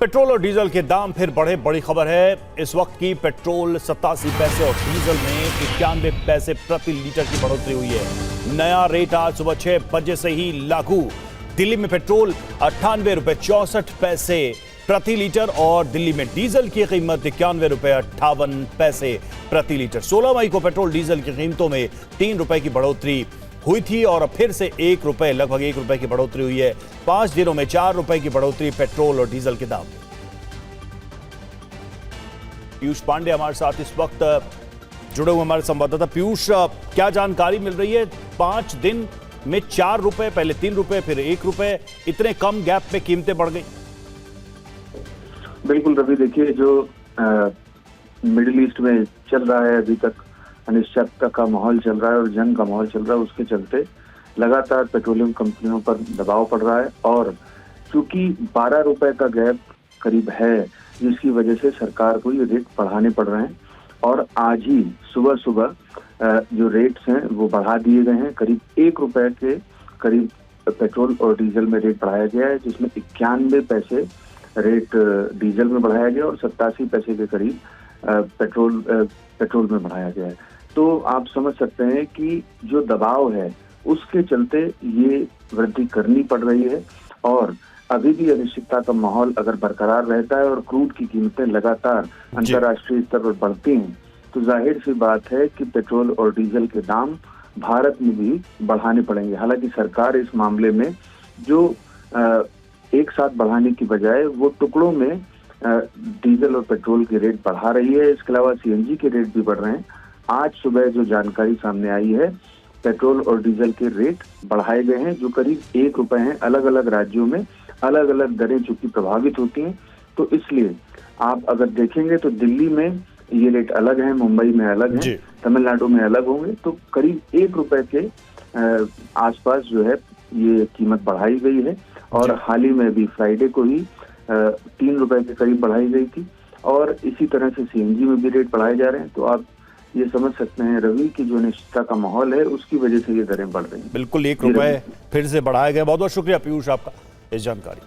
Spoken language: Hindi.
पेट्रोल और डीजल के दाम फिर बढ़े। बड़ी खबर है इस वक्त की। पेट्रोल 87 पैसे और डीजल में 91 पैसे प्रति लीटर की बढ़ोतरी हुई है। नया रेट आज सुबह 6 बजे से ही लागू। दिल्ली में पेट्रोल 98 रुपए 64 पैसे प्रति लीटर और दिल्ली में डीजल की कीमत 91 रुपए 58 पैसे प्रति लीटर। 16 मई को पेट्रोल डीजल की कीमतों में 3 रुपए की बढ़ोतरी हुई थी और अब फिर से 1 रुपए, लगभग 1 रुपए की बढ़ोतरी हुई है। 5 दिनों में 4 रुपए की बढ़ोतरी पेट्रोल और डीजल के दाम। पीयूष पांडे हमारे साथ इस वक्त जुड़े हुए हमारे संवाददाता। पीयूष, क्या जानकारी मिल रही है? 5 दिन में 4 रुपए, पहले 3 रुपए, फिर 1 रुपए, इतने कम गैप पे कीमतें बढ़ गई। बिल्कुल रवि, देखिए जो मिडिल ईस्ट में चल रहा है, अभी तक अनिश्चितता का माहौल चल रहा है और जंग का माहौल चल रहा है, उसके चलते लगातार पेट्रोलियम कंपनियों पर दबाव पड़ रहा है और चूंकि 12 रुपए का गैप करीब है, जिसकी वजह से सरकार को ये रेट बढ़ाने पड़ रहे हैं। और आज ही सुबह सुबह जो रेट्स हैं वो बढ़ा दिए गए हैं। करीब 1 रुपए के करीब पेट्रोल और डीजल में रेट बढ़ाया गया है, जिसमें 91 पैसे रेट डीजल में बढ़ाया गया और 87 पैसे के करीब पेट्रोल में बढ़ाया गया है। तो आप समझ सकते हैं कि जो दबाव है उसके चलते ये वृद्धि करनी पड़ रही है। और अभी भी अनिश्चितता का माहौल अगर बरकरार रहता है और क्रूड की कीमतें लगातार अंतर्राष्ट्रीय स्तर पर बढ़ती हैं, तो जाहिर सी बात है कि पेट्रोल और डीजल के दाम भारत में भी बढ़ाने पड़ेंगे। हालांकि सरकार इस मामले में जो एक साथ बढ़ाने की बजाय वो टुकड़ों में डीजल और पेट्रोल के रेट बढ़ा रही है। इसके अलावा सीएनजी के रेट भी बढ़ रहे हैं। आज सुबह जो जानकारी सामने आई है, पेट्रोल और डीजल के रेट बढ़ाए गए हैं, जो करीब 1 रुपए हैं। अलग अलग राज्यों में अलग अलग दरें चूंकि प्रभावित होती हैं, तो इसलिए आप अगर देखेंगे तो दिल्ली में ये रेट अलग है, मुंबई में अलग है, तमिलनाडु में अलग होंगे। तो करीब 1 रुपए के आसपास जो है ये कीमत बढ़ाई गई है। और हाल ही में भी फ्राइडे को ही 3 रुपए के करीब बढ़ाई गई थी और इसी तरह से सीएनजी में भी रेट बढ़ाए जा रहे हैं। तो आप ये समझ सकते हैं रवि कि जो अनिश्चितता का माहौल है उसकी वजह से ये दरें बढ़ रही हैं। बिल्कुल, 1 रुपए फिर से बढ़ाया गया। बहुत बहुत शुक्रिया पीयूष आपका इस जानकारी।